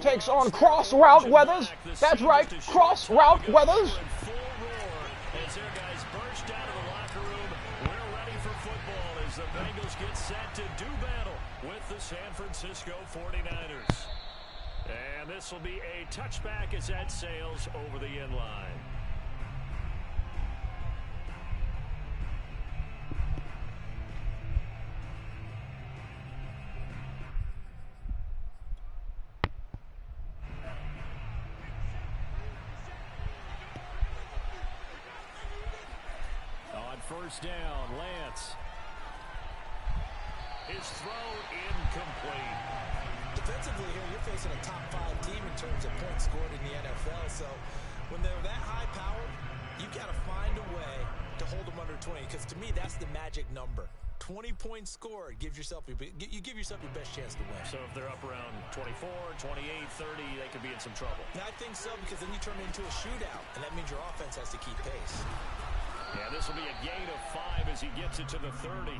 Takes on Cross Route Weathers. That's right, Cross Route Weathers. As their guys burst out of the locker room, we're ready for football as the Bengals get set to do battle with the San Francisco 49ers. And this will be a touchback as that sails over the end line. First down, Lance. His throw incomplete. Defensively here, you're facing a top 5 team in terms of points scored in the NFL. So when they're that high powered, you got to find a way to hold them under 20. Because to me, that's the magic number. 20 points scored, you give yourself your best chance to win. So if they're up around 24, 28, 30, they could be in some trouble. And I think so, because then you turn it into a shootout, and that means your offense has to keep pace. Yeah, this will be a gain of 5 as he gets it to the 30.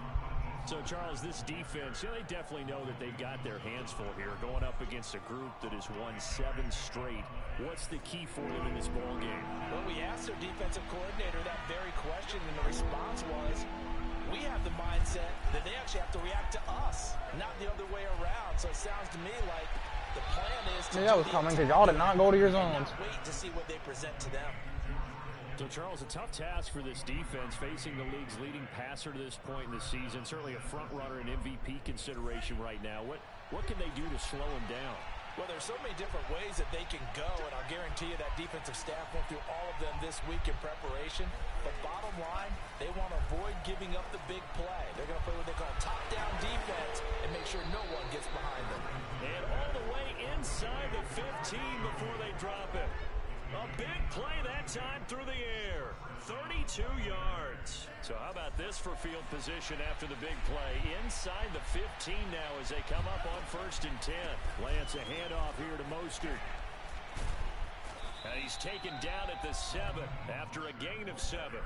So, Charles, this defense, they definitely know that they've got their hands full here, going up against a group that has won 7 straight. What's the key for them in this ball game? Well, we asked their defensive coordinator that very question, and the response was, we have the mindset that they actually have to react to us, not the other way around. So it sounds to me like the plan is to that was coming because y'all did not go to your zones. Wait to see what they present to them. So, Charles, a tough task for this defense, facing the league's leading passer to this point in the season. Certainly a front-runner in MVP consideration right now. What can they do to slow him down? Well, there's so many different ways that they can go, and I'll guarantee you that defensive staff went through all of them this week in preparation. But bottom line, they want to avoid giving up the big play. They're going to play what they call top-down defense and make sure no one gets behind them. And all the way inside the 15 before they drop it. A big play that time through the air. 32 yards. So how about this for field position after the big play? Inside the 15 now as they come up on 1st and 10. Lance, a handoff here to Mostert. And he's taken down at the 7 after a gain of 7.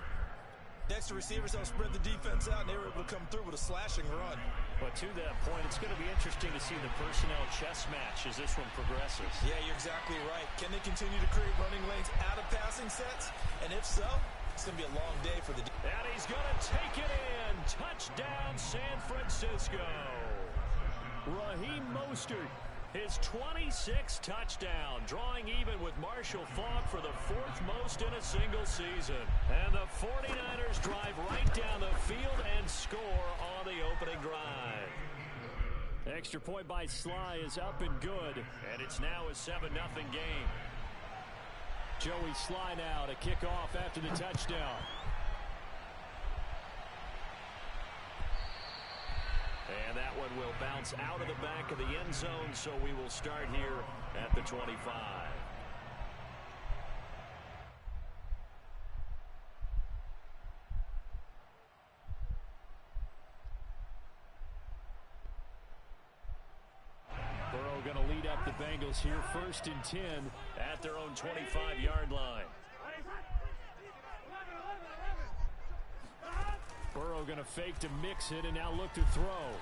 Next, the receivers help spread the defense out, and they were able to come through with a slashing run. But to that point, it's going to be interesting to see the personnel chess match as this one progresses. Yeah, you're exactly right. Can they continue to create running lanes out of passing sets? And if so, it's going to be a long day for the defense. And he's going to take it in. Touchdown, San Francisco. Raheem Mostert, his 26th touchdown, drawing even with Marshall Faulk for the 4th most in a single season. And the 49ers drive right down the field and score on the opening drive. Extra point by Sly is up and good, and it's now a 7-0 game. Joey Sly now to kick off after the touchdown. And that one will bounce out of the back of the end zone, so we will start here at the 25. Burrow going to lead up the Bengals here, 1st and 10 at their own 25-yard line. Burrow going to fake to mix it and now look to throw.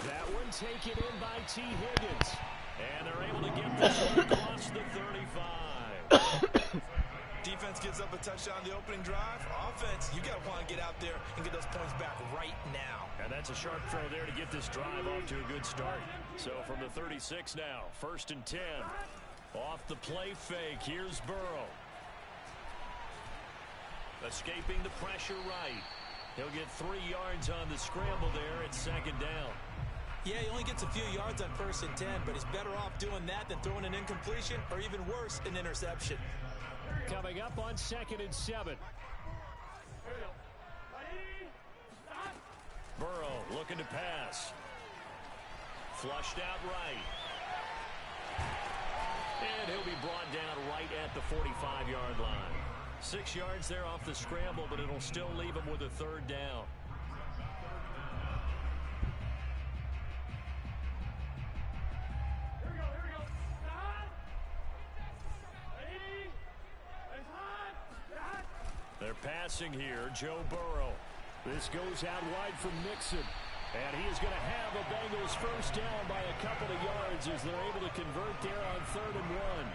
That one taken in by T. Higgins. And they're able to get this one across the 35. Defense gives up a touchdown on the opening drive. Offense, you got to want to get out there and get those points back right now. And that's a sharp throw there to get this drive off to a good start. So from the 36 now, 1st and 10. Off the play fake, here's Burrow. Escaping the pressure right. He'll get 3 yards on the scramble there at 2nd down. Yeah, he only gets a few yards on 1st and 10, but he's better off doing that than throwing an incompletion or even worse, an interception. Coming up on 2nd and 7. Burrow looking to pass. Flushed out right. And he'll be brought down right at the 45-yard line. 6 yards there off the scramble, but it'll still leave him with a 3rd down. They're passing here, Joe Burrow. This goes out wide from Mixon. And he is going to have a Bengals first down by a couple of yards as they're able to convert there on 3rd and 1.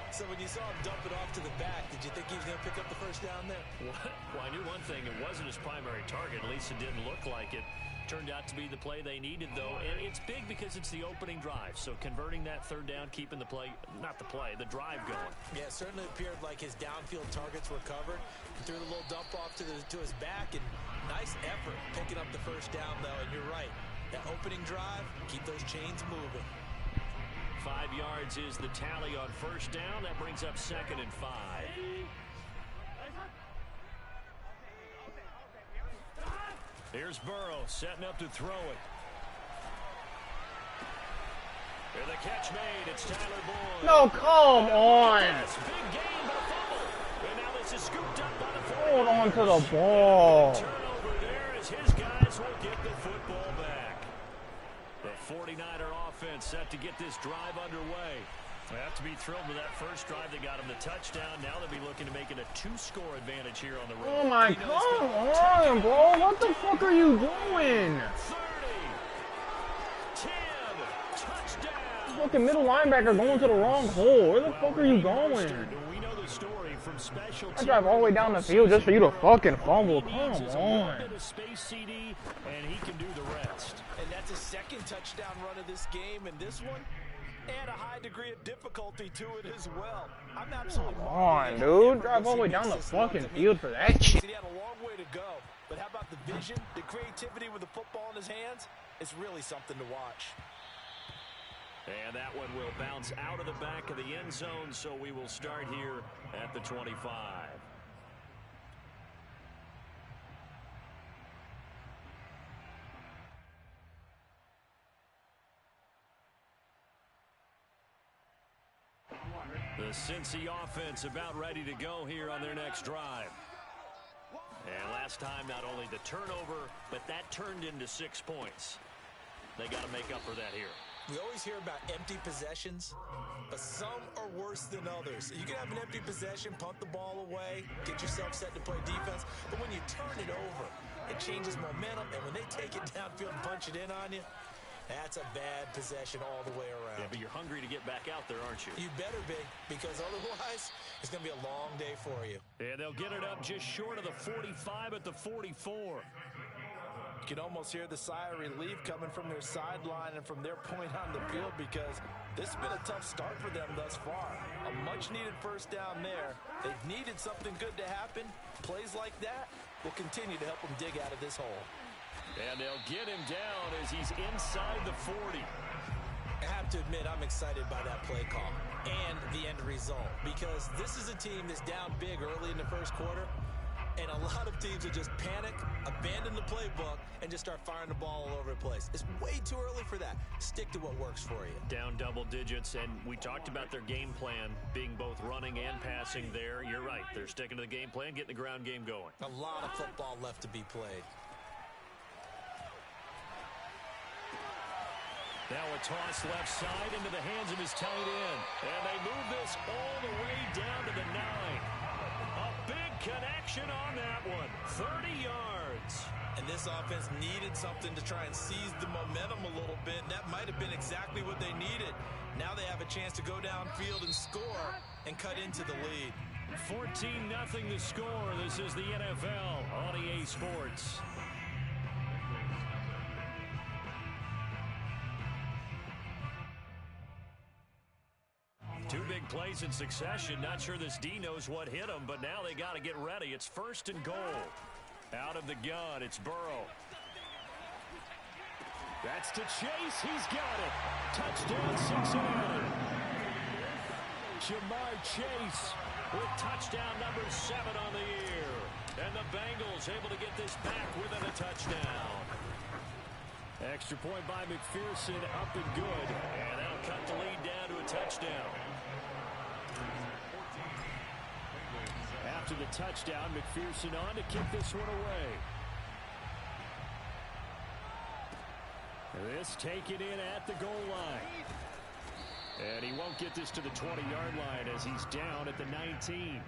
So when you saw him dump it off to the back, did you think he was going to pick up the first down there? Well, I knew one thing. It wasn't his primary target. At least it didn't look like it. Turned out to be the play they needed, though. And it's big because it's the opening drive. So converting that 3rd down, keeping the play, not the play, the drive going. Yeah, it certainly appeared like his downfield targets were covered. He threw the little dump off to his back, and nice effort picking up the first down, though. And you're right. That opening drive, keep those chains moving. 5 yards is the tally on first down. That brings up 2nd and 5. Here's Burrow setting up to throw it. And the catch made. It's Tyler Boyd. No, come on. Big gain, but a fumble. And now this is scooped up by the Hold on to the ball. Turnover there as his guys will get the football back. The 49er offense set to get this drive underway. They have to be thrilled with that first drive. They got him the touchdown. Now they'll be looking to make it a 2-score advantage here on the road. Oh my, come on, bro. What the fuck are you doing? 30, 10, touchdown. Fucking middle linebacker going to the wrong hole. Where the fuck are you going? We know the story from special I drive all the way down the field just for you to fucking fumble. Come on. Space CD, and he can do the rest. And that's a 2nd touchdown run of this game, and this one, and a high degree of difficulty to it as well. I'm absolutely Come on, dude. Drive all the way down the fucking field for that shit. He had a long way to go, but how about the vision, the creativity with the football in his hands? It's really something to watch. And that one will bounce out of the back of the end zone, so we will start here at the 25. The Cincy offense about ready to go here on their next drive. And last time, not only the turnover, but that turned into 6 points. They got to make up for that here. We always hear about empty possessions, but some are worse than others. You can have an empty possession, punt the ball away, get yourself set to play defense, but when you turn it over, it changes momentum, and when they take it downfield and punch it in on you, that's a bad possession all the way around. Yeah, but you're hungry to get back out there, aren't you? You better be, because otherwise, it's going to be a long day for you. And they'll get it up just short of the 45 at the 44. You can almost hear the sigh of relief coming from their sideline and from their point on the field, because this has been a tough start for them thus far. A much-needed first down there. They've needed something good to happen. Plays like that will continue to help them dig out of this hole. And they'll get him down as he's inside the 40. I have to admit, I'm excited by that play call and the end result, because this is a team that's down big early in the first quarter, and a lot of teams will just panic, abandon the playbook, and just start firing the ball all over the place. It's way too early for that. Stick to what works for you. Down double digits, and we talked about their game plan being both running and passing there. You're right. They're sticking to the game plan, getting the ground game going. A lot of football left to be played. Now a toss left side into the hands of his tight end. And they move this all the way down to the 9. A big connection on that one. 30 yards. And this offense needed something to try and seize the momentum a little bit. And that might have been exactly what they needed. Now they have a chance to go downfield and score and cut into the lead. 14-0 the score. This is the NFL on EA Sports. Two big plays in succession. Not sure this D knows what hit him, but now they got to get ready. It's 1st and goal. Out of the gun, it's Burrow. That's to Chase. He's got it. Touchdown, Cincinnati. Jamar Chase with touchdown number 7 on the year. And the Bengals able to get this back within a touchdown. Extra point by McPherson, up and good. And that'll cut the lead down to a touchdown. After the touchdown, McPherson on to kick this one away. This taken in at the goal line. And he won't get this to the 20-yard line as he's down at the 19.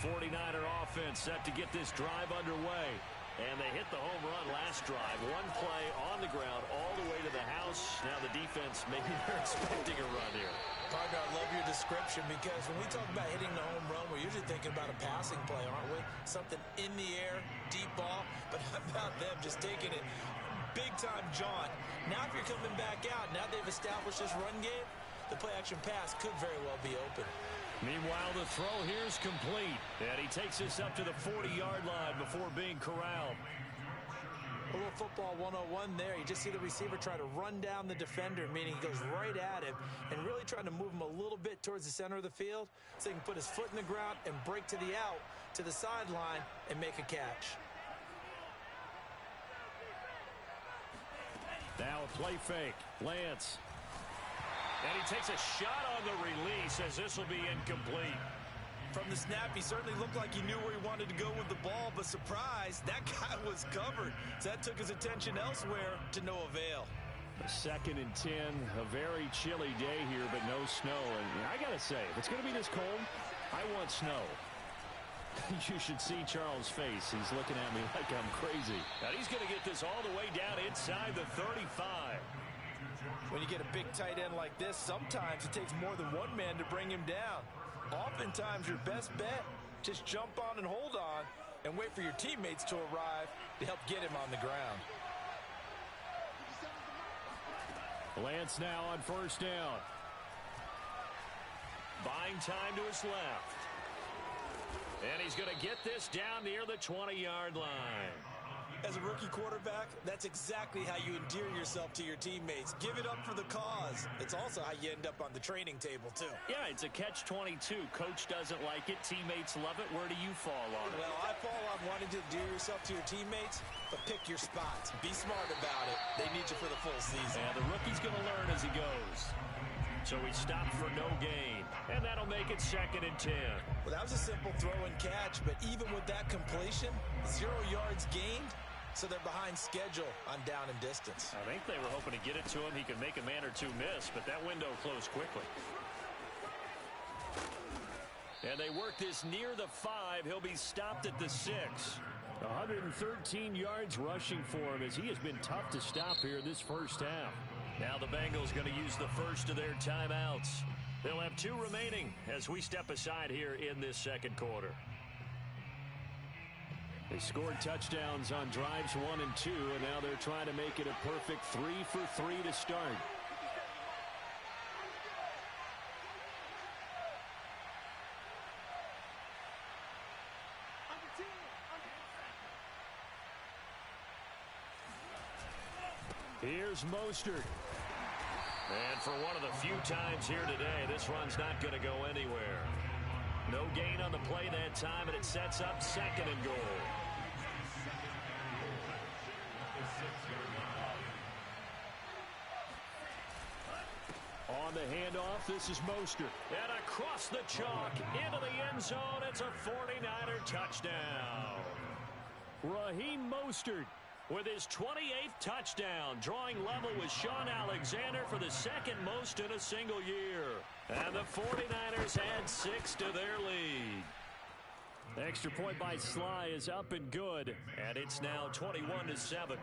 49er offense set to get this drive underway. And they hit the home run last drive. One play on the ground all the way to the house. Now the defense, maybe they're expecting a run here. Partner, I love your description because when we talk about hitting the home run, we're usually thinking about a passing play, aren't we? Something in the air, deep ball. But how about them just taking it big-time jaunt? Now if you're coming back out, now they've established this run game, the play-action pass could very well be open. Meanwhile, the throw here's complete. And he takes us up to the 40-yard line before being corralled. A little football 101 there. You just see the receiver try to run down the defender, meaning he goes right at him and really trying to move him a little bit towards the center of the field so he can put his foot in the ground and break to the out, to the sideline, and make a catch. Now a play fake. Lance. And he takes a shot on the release as this will be incomplete. From the snap, he certainly looked like he knew where he wanted to go with the ball, but surprise, that guy was covered. So that took his attention elsewhere to no avail. A 2nd and 10, a very chilly day here, but no snow. And I got to say, if it's going to be this cold, I want snow. You should see Charles' face. He's looking at me like I'm crazy. And he's going to get this all the way down inside the 35. When you get a big tight end like this, sometimes it takes more than one man to bring him down. Oftentimes, your best bet, just jump on and hold on and wait for your teammates to arrive to help get him on the ground. Lance now on 1st down. Buying time to his left. And he's going to get this down near the 20-yard line. As a rookie quarterback, that's exactly how you endear yourself to your teammates. Give it up for the cause. It's also how you end up on the training table, too. Yeah, it's a catch-22. Coach doesn't like it. Teammates love it. Where do you fall on it? Well, I fall on wanting to endear yourself to your teammates, but pick your spots. Be smart about it. They need you for the full season. And the rookie's going to learn as he goes. So he stopped for no gain. And that'll make it 2nd and 10. Well, that was a simple throw and catch, but even with that completion, 0 yards gained. So they're behind schedule on down and distance. I think they were hoping to get it to him. He could make a man or two miss, but that window closed quickly. And they work this near the 5. He'll be stopped at the 6. 113 yards rushing for him as he has been tough to stop here this first half. Now the Bengals going to use the first of their timeouts. They'll have 2 remaining as we step aside here in this 2nd quarter. They scored touchdowns on drives 1 and 2, and now they're trying to make it a perfect 3 for 3 to start. Here's Mostert. And for one of the few times here today, this run's not going to go anywhere. No gain on the play that time, and it sets up 2nd and goal. On the handoff, this is Mostert. And across the chalk, into the end zone, it's a 49er touchdown. Raheem Mostert with his 28th touchdown, drawing level with Sean Alexander for the 2nd most in a single year. And the 49ers add 6 to their lead. The extra point by Sly is up and good, and it's now 21-7.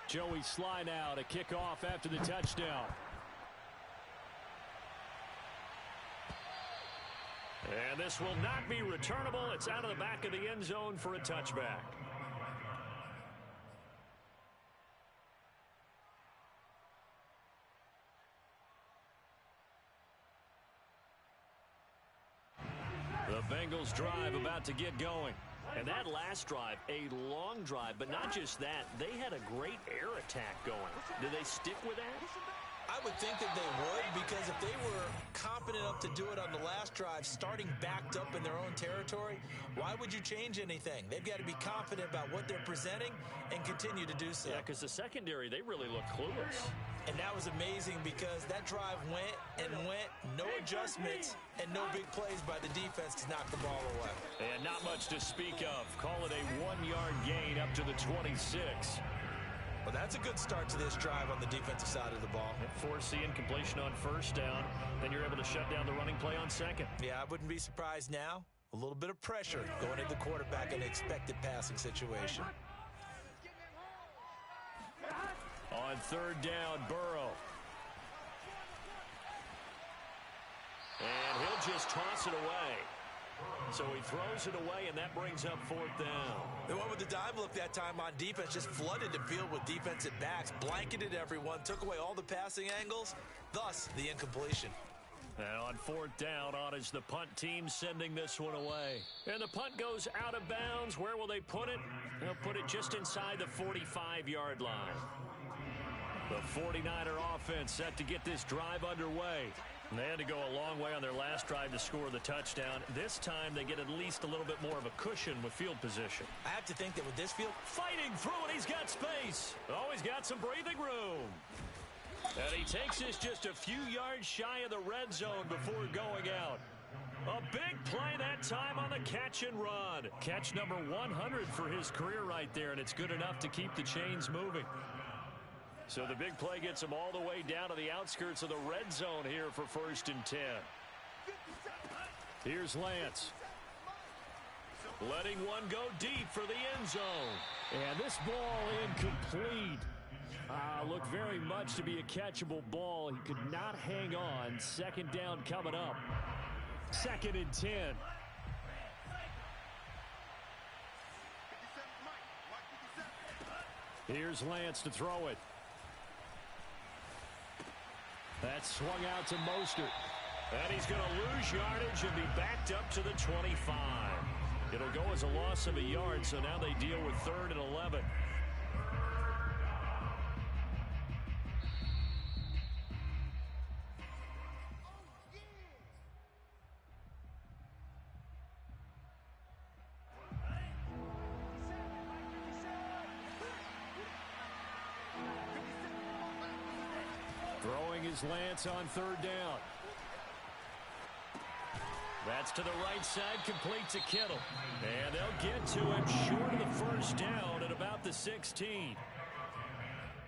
Joey Sly now to kick off after the touchdown. And this will not be returnable. It's out of the back of the end zone for a touchback. The Bengals drive about to get going. And that last drive, a long drive, but not just that, they had a great air attack going. Did they stick with that? I would think that they would, because if they were competent enough to do it on the last drive, starting backed up in their own territory, why would you change anything? They've got to be confident about what they're presenting and continue to do so. Yeah, because the secondary, they really look clueless. And that was amazing because that drive went and went, no adjustments, and no big plays by the defense to knock the ball away. And not much to speak of. Call it a 1-yard gain up to the 26. Well, that's a good start to this drive on the defensive side of the ball. Force the incompletion on first down. Then you're able to shut down the running play on second. Yeah, I wouldn't be surprised now. A little bit of pressure going into the quarterback in an expected passing situation. On third down, Burrow. And he'll just toss it away. So he throws it away, and that brings up fourth down. They went with the dime look that time on defense, just flooded the field with defensive backs, blanketed everyone, took away all the passing angles, thus the incompletion. And on fourth down, on is the punt team sending this one away. And the punt goes out of bounds. Where will they put it? They'll put it just inside the 45-yard line. The 49er offense set to get this drive underway. And they had to go a long way on their last drive to score the touchdown. This time they get at least a little bit more of a cushion with field position. I have to think that with this field... Fighting through it, he's got space. Oh, he's got some breathing room. And he takes this just a few yards shy of the red zone before going out. A big play that time on the catch and run. Catch number 100 for his career right there, and it's good enough to keep the chains moving. So the big play gets him all the way down to the outskirts of the red zone here for 1st and 10. Here's Lance. Letting one go deep for the end zone. And this ball incomplete. Looked very much to be a catchable ball. He could not hang on. Second down coming up. 2nd and 10. Here's Lance to throw it. That's swung out to Mostert. And he's going to lose yardage and be backed up to the 25. It'll go as a loss of a yard, so now they deal with 3rd and 11. Throwing is Lance on 3rd down. That's to the right side, complete to Kittle. And they'll get to him short of the 1st down at about the 16.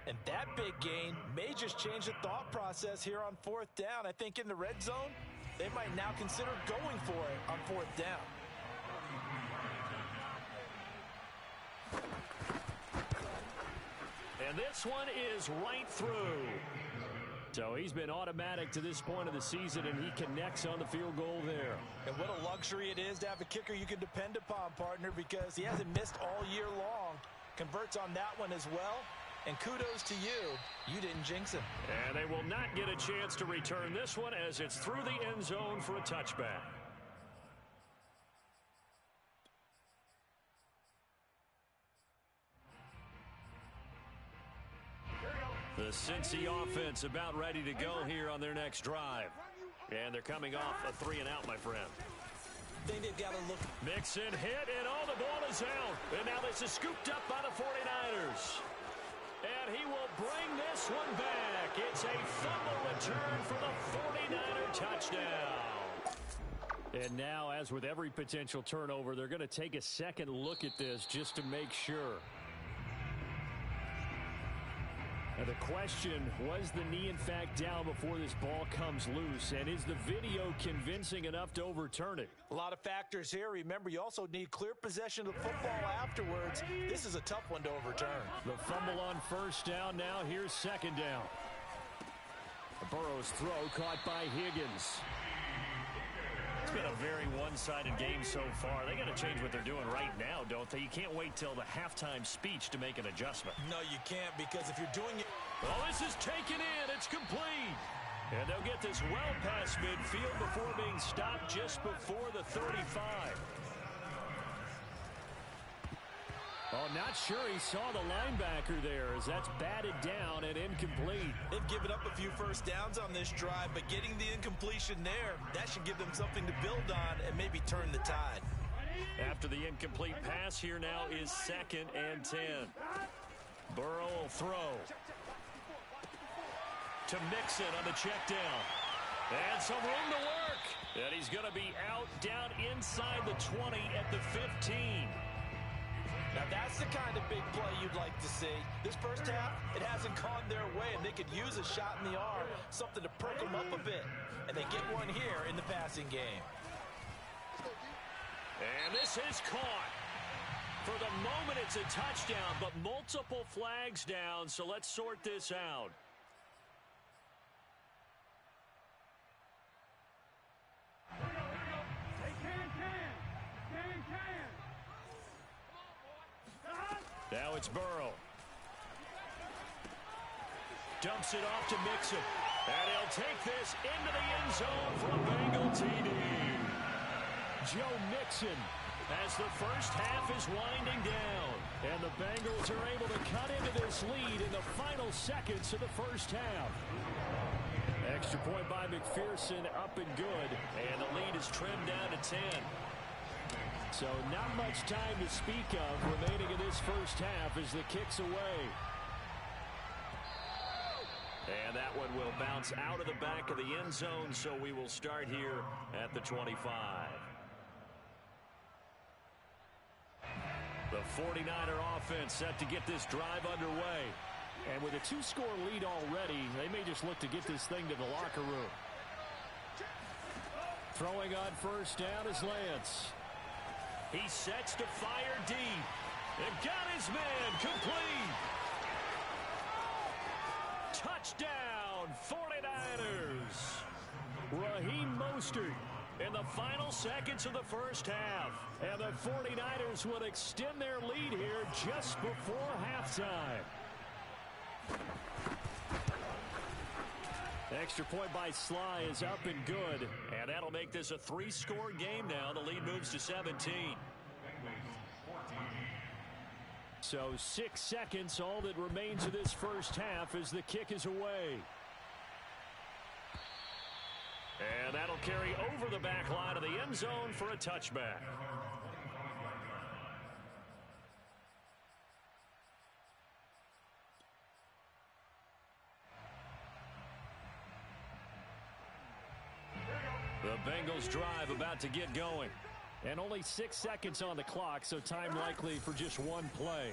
And that big gain may just change the thought process here on 4th down. I think in the red zone, they might now consider going for it on 4th down. And this one is right through. So he's been automatic to this point of the season, and he connects on the field goal there. And what a luxury it is to have a kicker you can depend upon, partner, because he hasn't missed all year long. Converts on that one as well. And kudos to you. You didn't jinx him. And they will not get a chance to return this one as it's through the end zone for a touchback. The Cincy offense about ready to go here on their next drive. And they're coming off a 3-and-out, my friend. I think they've got to look. Mixon hit, and all the ball is out. And now this is scooped up by the 49ers. And he will bring this one back. It's a fumble return for the 49er touchdown. And now, as with every potential turnover, they're going to take a second look at this just to make sure. Now the question, was the knee in fact down before this ball comes loose? And is the video convincing enough to overturn it? A lot of factors here. Remember, you also need clear possession of the football afterwards. This is a tough one to overturn. The fumble on 1st down. Now here's 2nd down. Burrow's throw caught by Higgins. It's been a very one-sided game so far. They got to change what they're doing right now, don't they? You can't wait till the halftime speech to make an adjustment. No, you can't, because if you're doing it... Oh, this is taken in. It's complete. And they'll get this well past midfield before being stopped just before the 35. Oh, not sure he saw the linebacker there as that's batted down and incomplete. They've given up a few 1st downs on this drive, but getting the incompletion there, that should give them something to build on and maybe turn the tide. After the incomplete pass, here now is 2nd and 10. Burrow will throw to Mixon on the check down. And some room to work. And he's going to be out down inside the 20 at the 15. Now that's the kind of big play you'd like to see. This first half, it hasn't gone their way, and they could use a shot in the arm, something to perk them up a bit. And they get one here in the passing game. And this is caught. For the moment, it's a touchdown, but multiple flags down, so let's sort this out. Now it's Burrow. Dumps it off to Mixon. And he'll take this into the end zone for a Bengal TD. Joe Mixon as the first half is winding down. And the Bengals are able to cut into this lead in the final seconds of the first half. Extra point by McPherson, up and good. And the lead is trimmed down to 10. So not much time to speak of remaining in this first half as the kick's away. And that one will bounce out of the back of the end zone, so we will start here at the 25. The 49er offense set to get this drive underway. And with a 2-score lead already, they may just look to get this thing to the locker room. Throwing on first down is Lance. He sets to fire deep. And got his man complete. Touchdown, 49ers. Raheem Mostert in the final seconds of the first half. And the 49ers will extend their lead here just before halftime. Extra point by Sly is up and good. And that'll make this a 3-score game now. The lead moves to 17. So 6 seconds, all that remains of this first half as the kick is away. And that'll carry over the back line of the end zone for a touchback. The Bengals drive about to get going. And only 6 seconds on the clock, so time likely for just one play.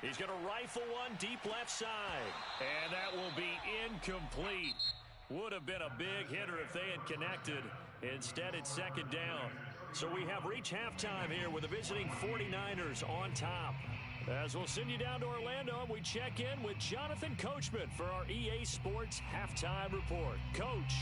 He's going to rifle one deep left side. And that will be incomplete. Would have been a big hitter if they had connected. Instead, it's second down. So we have reached halftime here with the visiting 49ers on top. As we'll send you down to Orlando, we check in with Jonathan Coachman for our EA Sports Halftime Report. Coach.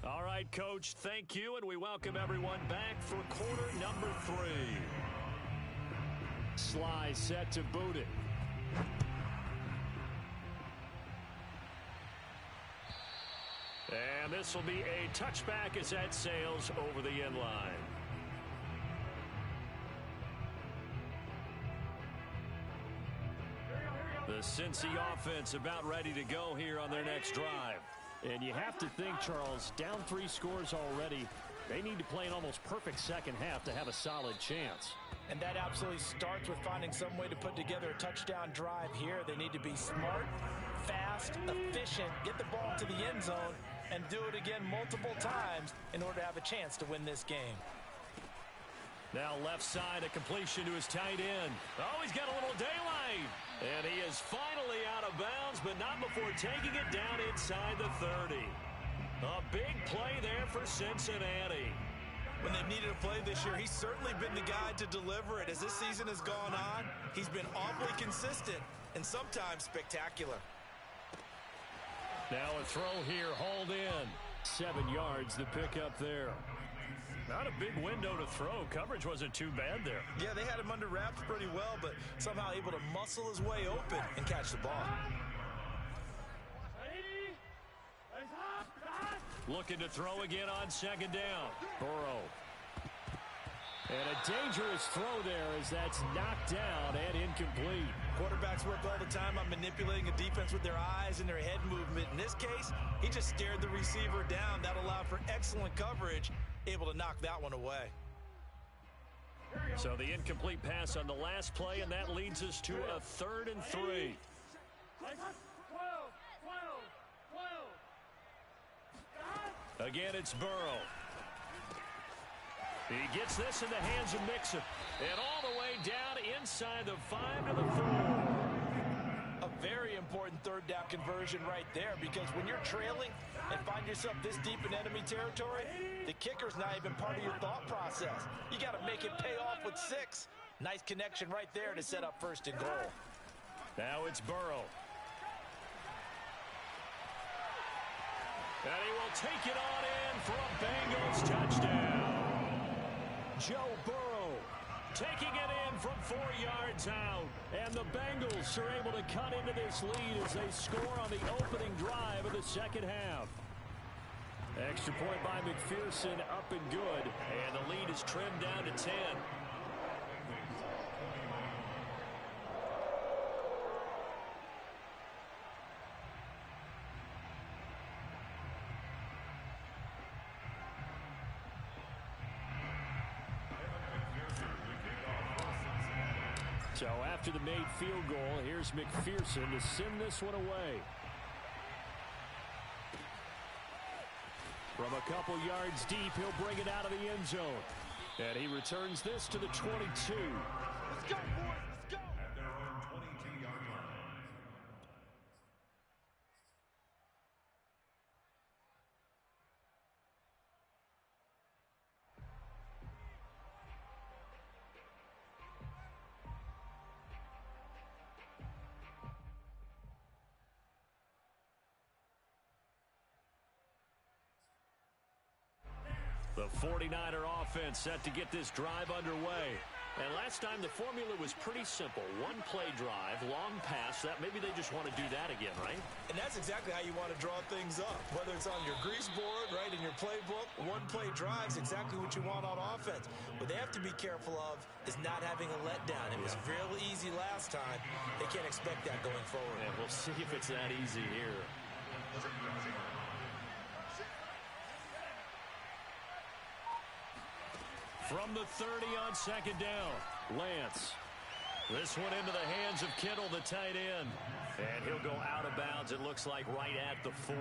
All right, Coach, thank you, and we welcome everyone back for quarter number 3. Sly set to boot it. And this will be a touchback as that sails over the end line. The Cincy offense about ready to go here on their next drive. And you have to think, Charles, down 3 scores already. They need to play an almost perfect second half to have a solid chance. And that absolutely starts with finding some way to put together a touchdown drive here. They need to be smart, fast, efficient, get the ball to the end zone, and do it again multiple times in order to have a chance to win this game. Now left side, a completion to his tight end. Oh, he's got a little daylight. And he is finally out of bounds, but not before taking it down inside the 30. A big play there for Cincinnati. When they've needed a play this year, he's certainly been the guy to deliver it. As this season has gone on, he's been awfully consistent and sometimes spectacular. Now a throw here, hauled in. 7 yards, the pickup there. Not a big window to throw. Coverage wasn't too bad there. Yeah, they had him under wraps pretty well, but somehow able to muscle his way open and catch the ball. Looking to throw again on second down. Burrow. And a dangerous throw there as that's knocked down and incomplete. Quarterbacks work all the time on manipulating a defense with their eyes and their head movement. In this case, he just stared the receiver down. That allowed for excellent coverage, able to knock that one away. So the incomplete pass on the last play, and that leads us to a 3rd and 3. Again, it's Burrow. He gets this in the hands of Mixon. And all the way down inside the 5 to the 4. A very important 3rd down conversion right there, because when you're trailing and find yourself this deep in enemy territory, the kicker's not even part of your thought process. You got to make it pay off with 6. Nice connection right there to set up 1st and goal. Now it's Burrow. And he will take it on in for a Bengals touchdown. Joe Burrow taking it in from 4 yards out. And the Bengals are able to cut into this lead as they score on the opening drive of the 2nd half. Extra point by McPherson, up and good. And the lead is trimmed down to 10. So after the made field goal, here's McPherson to send this one away. From a couple yards deep, he'll bring it out of the end zone. And he returns this to the 22. Let's go, boys. Let's go. At their own 22-yard line. The 49er offense set to get this drive underway. And last time the formula was pretty simple. 1-play drive, long pass. That maybe they just want to do that again, right? And that's exactly how you want to draw things up. Whether it's on your grease board, right, in your playbook, 1-play drives exactly what you want on offense. What they have to be careful of is not having a letdown. It was real easy last time. They can't expect that going forward. And we'll see if it's that easy here. From the 30 on 2nd down, Lance. This one into the hands of Kittle, the tight end. And he'll go out of bounds, it looks like, right at the 40.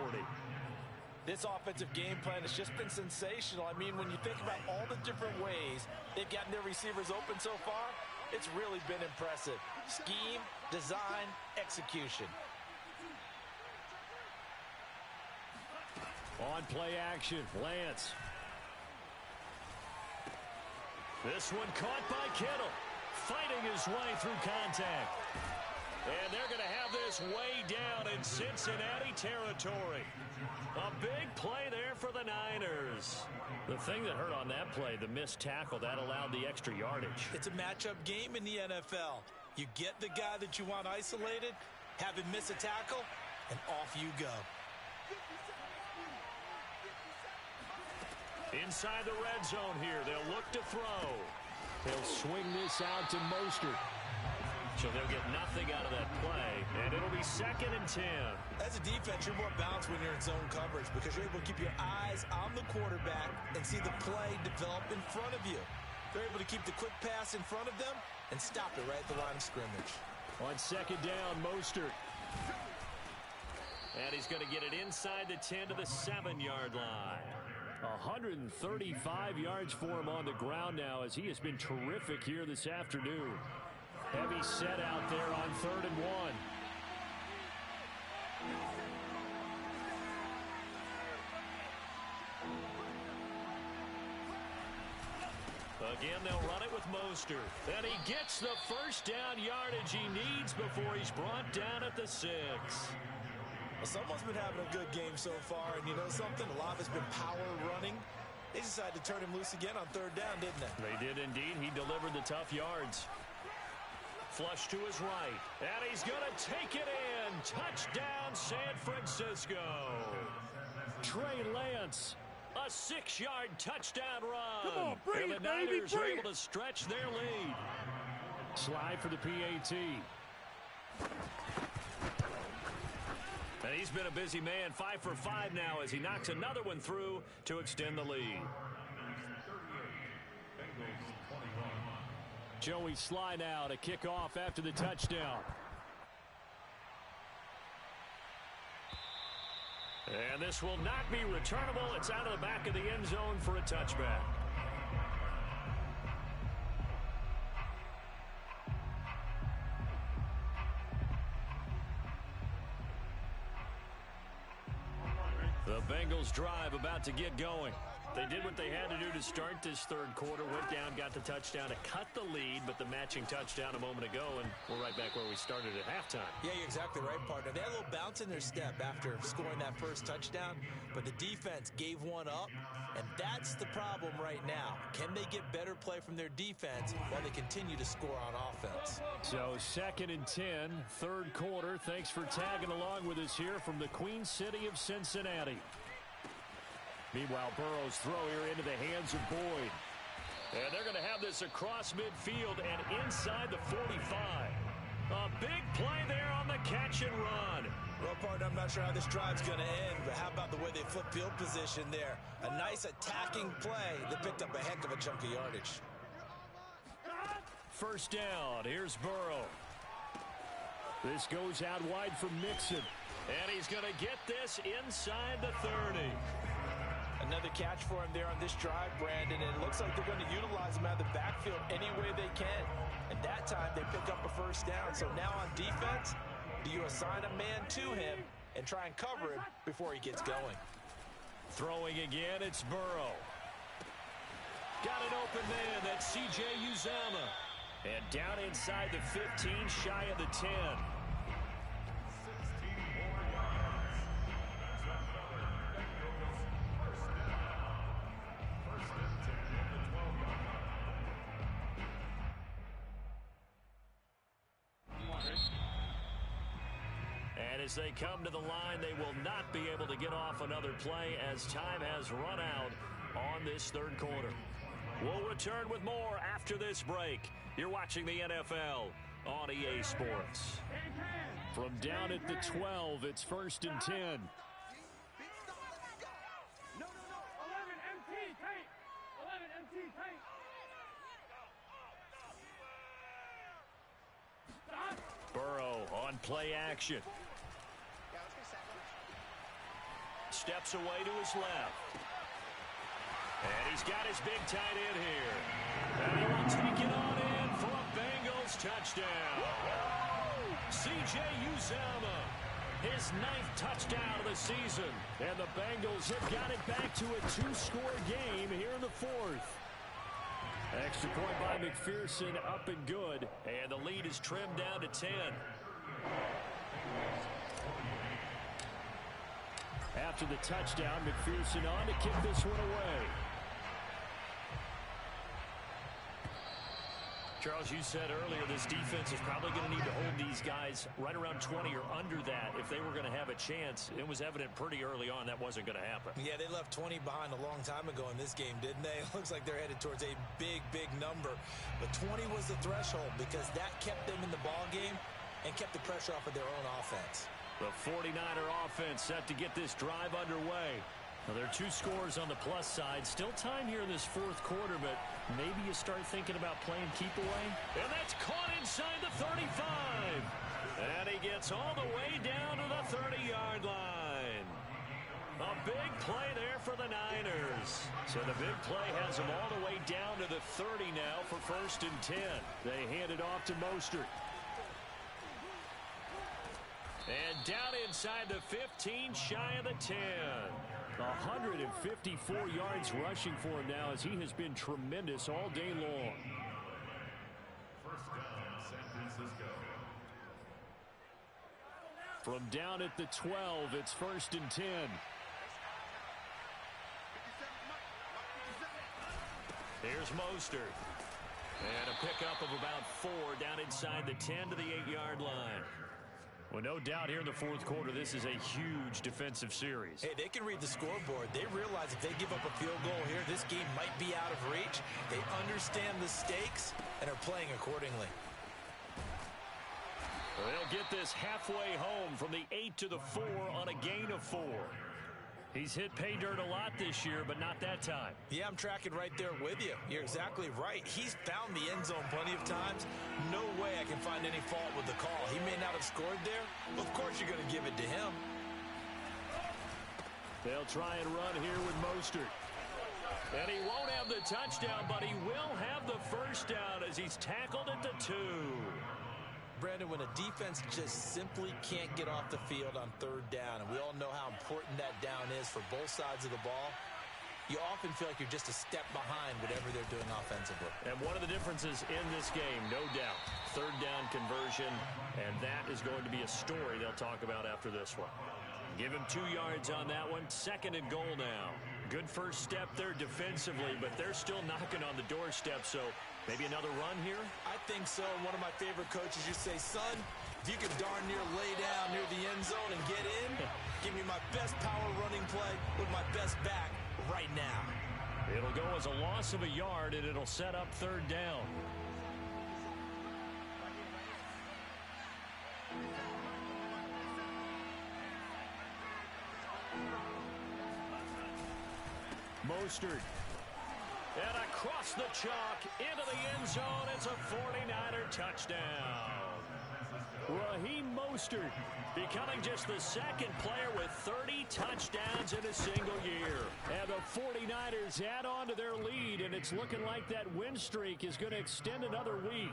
This offensive game plan has just been sensational. I mean, when you think about all the different ways they've gotten their receivers open so far, it's really been impressive. Scheme, design, execution. On play action, Lance. This one caught by Kittle, fighting his way through contact. And they're going to have this way down in Cincinnati territory. A big play there for the Niners. The thing that hurt on that play, the missed tackle, that allowed the extra yardage. It's a matchup game in the NFL. You get the guy that you want isolated, have him miss a tackle, and off you go. Inside the red zone here, they'll look to throw. They'll swing this out to Mostert. So they'll get nothing out of that play, and it'll be 2nd and 10. As a defense, you're more balanced when you're in zone coverage because you're able to keep your eyes on the quarterback and see the play develop in front of you. They're able to keep the quick pass in front of them and stop it right at the line of scrimmage. On 2nd down, Mostert. And he's going to get it inside the 10 to the 7-yard line. 135 yards for him on the ground now as he has been terrific here this afternoon. Heavy set out there on 3rd and 1. Again, they'll run it with Mostert. And he gets the first down yardage he needs before he's brought down at the 6. Well, someone's been having a good game so far, and you know something? A lot of it's been power running. They decided to turn him loose again on 3rd down, didn't they? They did indeed. He delivered the tough yards. Flush to his right. And he's going to take it in. Touchdown, San Francisco. Trey Lance. A 6-yard touchdown run. Come on, bring and it, the Niners baby, are bring able to stretch their lead. Slide for the PAT. And he's been a busy man, 5 for 5 now as he knocks another one through to extend the lead. Bengals 21, Joey Sly now to kick off after the touchdown. And this will not be returnable. It's out of the back of the end zone for a touchback. The Bengals drive about to get going. They did what they had to do to start this third quarter. Went down, got the touchdown to cut the lead, but the matching touchdown a moment ago, and we're right back where we started at halftime. Yeah, you're exactly right, partner. They had a little bounce in their step after scoring that first touchdown, but the defense gave one up, and that's the problem right now. Can they get better play from their defense while they continue to score on offense? So 2nd and 10, third quarter. Thanks for tagging along with us here from the Queen City of Cincinnati. Meanwhile, Burrow's throw here into the hands of Boyd. And they're going to have this across midfield and inside the 45. A big play there on the catch and run. Well, partner, I'm not sure how this drive's going to end, but how about the way they flip field position there? A nice attacking play that picked up a heck of a chunk of yardage. First down. Here's Burrow. This goes out wide for Mixon. And he's going to get this inside the 30. Another catch for him there on this drive, Brandon, and it looks like they're going to utilize him out of the backfield any way they can. And that time they pick up a first down. So now on defense, do you assign a man to him and try and cover him before he gets going? Throwing again, it's Burrow. Got an open man, that's C.J. Uzomah. And down inside the 15, shy of the 10. And as they come to the line, they will not be able to get off another play as time has run out on this third quarter. We'll return with more after this break. You're watching the NFL on EA Sports. From down at the 12, it's 1st and 10. Burrow on play action. Steps away to his left. And he's got his big tight end here. And he will take it on in for a Bengals touchdown. C.J. Uzomah, his 9th touchdown of the season. And the Bengals have got it back to a 2-score game here in the 4th. Extra point by McPherson, up and good. And the lead is trimmed down to 10. After the touchdown, McPherson on to kick this one away. Charles, you said earlier this defense is probably going to need to hold these guys right around 20 or under that if they were going to have a chance. It was evident pretty early on that wasn't going to happen. Yeah, they left 20 behind a long time ago in this game, didn't they? It looks like they're headed towards a big, big number. But 20 was the threshold because that kept them in the ball game and kept the pressure off of their own offense. The 49er offense set to get this drive underway. Well, there are 2 scores on the plus side. Still time here in this 4th quarter, but maybe you start thinking about playing keep away. And that's caught inside the 35. And he gets all the way down to the 30-yard line. A big play there for the Niners. So the big play has them all the way down to the 30 now for 1st and 10. They hand it off to Mostert. And down inside the 15, shy of the 10. 154 yards rushing for him now as he has been tremendous all day long. First down, San Francisco. From down at the 12, it's 1st and 10. Here's Mostert. And a pickup of about 4 down inside the 10 to the 8-yard line. Well, no doubt here in the 4th quarter, this is a huge defensive series. Hey, they can read the scoreboard. They realize if they give up a field goal here, this game might be out of reach. They understand the stakes and are playing accordingly. They'll get this halfway home from the 8 to the 4 on a gain of 4. He's hit pay dirt a lot this year, but not that time. Yeah, I'm tracking right there with you. You're exactly right. He's found the end zone plenty of times. No way I can find any fault with the call. He may not have scored there. Well, of course you're going to give it to him. They'll try and run here with Mostert. And he won't have the touchdown, but he will have the first down as he's tackled at the 2. Brandon, when a defense just simply can't get off the field on third down, and we all know how important that down is for both sides of the ball, you often feel like you're just a step behind whatever they're doing offensively. And one of the differences in this game, no doubt, third down conversion, and that is going to be a story they'll talk about after this one. Give him 2 yards on that one. 2nd and goal now. Good first step there defensively, but they're still knocking on the doorstep, so maybe another run here? I think so. One of my favorite coaches used to say, son, if you could darn near lay down near the end zone and get in, give me my best power running play with my best back right now. It'll go as a loss of a yard, and it'll set up third down. Mostert. And across the chalk into the end zone. It's a 49er touchdown. Raheem Mostert becoming just the 2nd player with 30 touchdowns in a single year. And the 49ers add on to their lead, and it's looking like that win streak is going to extend another week.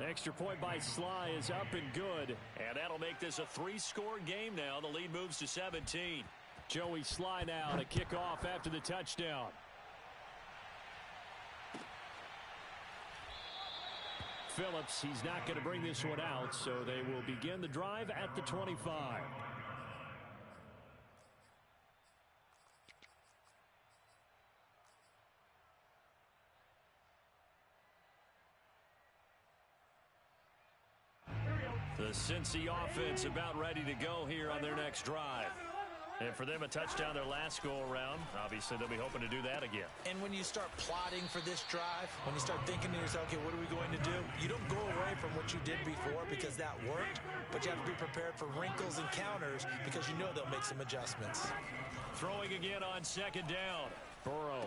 Extra point by Sly is up and good, and that'll make this a 3-score game now. The lead moves to 17. Joey Sly now to kick off after the touchdown. Phillips, he's not going to bring this one out, so they will begin the drive at the 25. The Cincy offense about ready to go here on their next drive. And for them, a touchdown their last go-around. Obviously, they'll be hoping to do that again. And when you start plotting for this drive, when you start thinking to yourself, okay, what are we going to do? You don't go away from what you did before because that worked, but you have to be prepared for wrinkles and counters because you know they'll make some adjustments. Throwing again on 2nd down. Burrow.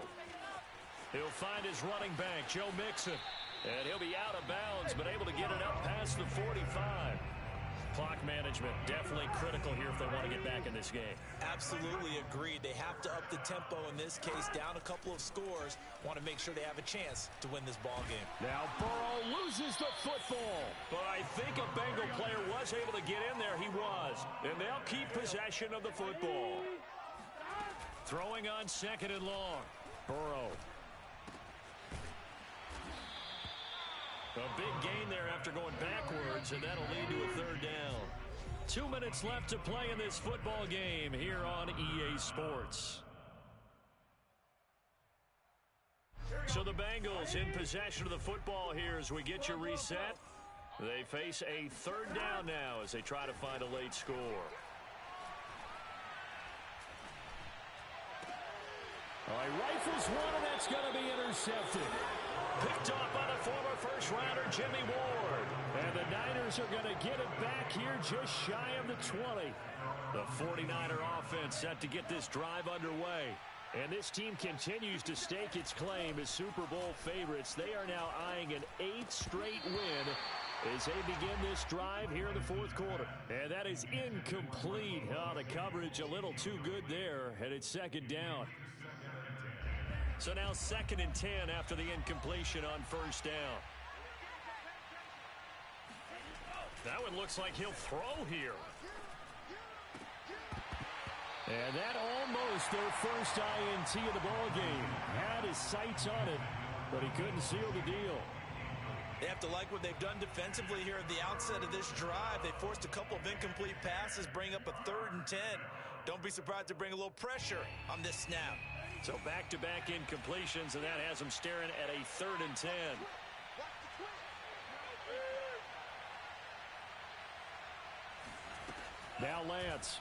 He'll find his running back, Joe Mixon. And he'll be out of bounds, but able to get it up past the 45. Clock management definitely critical here if they want to get back in this game. Absolutely agreed. They have to up the tempo in this case, down a couple of scores. Want to make sure they have a chance to win this ball game. Now Burrow loses the football, but I think a Bengal player was able to get in there. He was, and they'll keep possession of the football. Throwing on 2nd and long. Burrow. A big gain there after going backwards, and that'll lead to a 3rd down. 2 minutes left to play in this football game here on EA Sports. So the Bengals in possession of the football here as we get your reset. They face a 3rd down now as they try to find a late score. All right, rifles one, and that's going to be intercepted. Picked off by the former first-rounder Jimmy Ward. And the Niners are going to get it back here just shy of the 20. The 49er offense set to get this drive underway. And this team continues to stake its claim as Super Bowl favorites. They are now eyeing an 8th straight win as they begin this drive here in the 4th quarter. And that is incomplete. Oh, the coverage a little too good there, and it's 2nd down. So now 2nd and 10 after the incompletion on 1st down. That one looks like he'll throw here. And that almost their first INT of the ball game. Had his sights on it, but he couldn't seal the deal. They have to like what they've done defensively here at the outset of this drive. They forced a couple of incomplete passes, bring up a 3rd and 10. Don't be surprised to bring a little pressure on this snap. So back-to-back incompletions, and that has them staring at a 3rd and 10. Now Lance.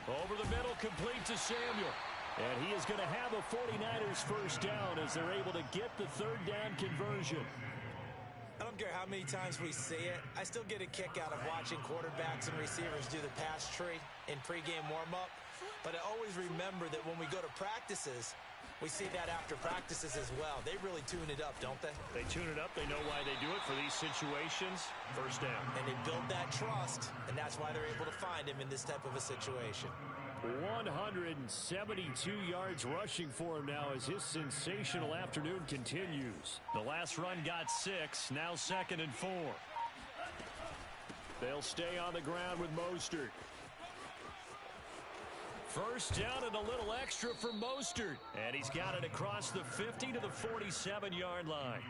Over the middle, complete to Samuel. And he is going to have a 49ers first down as they're able to get the 3rd down conversion. I don't don't care how many times we see it. I still get a kick out of watching quarterbacks and receivers do the pass tree in pregame warm-up. But I always remember that when we go to practices, we see that after practices as well. They really tune it up, don't they? They tune it up. They know why they do it for these situations. First down. And they build that trust, and that's why they're able to find him in this type of a situation. 172 yards rushing for him now as his sensational afternoon continues. The last run got 6, now 2nd and 4. They'll stay on the ground with Mostert. First down and a little extra for Mostert. And he's got it across the 50 to the 47-yard line.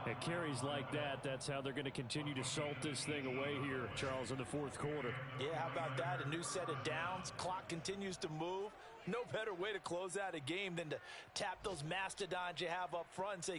At carries like that, that's how they're going to continue to salt this thing away here, Charles, in the fourth quarter. Yeah, how about that? A new set of downs. Clock continues to move. No better way to close out a game than to tap those mastodons you have up front and say,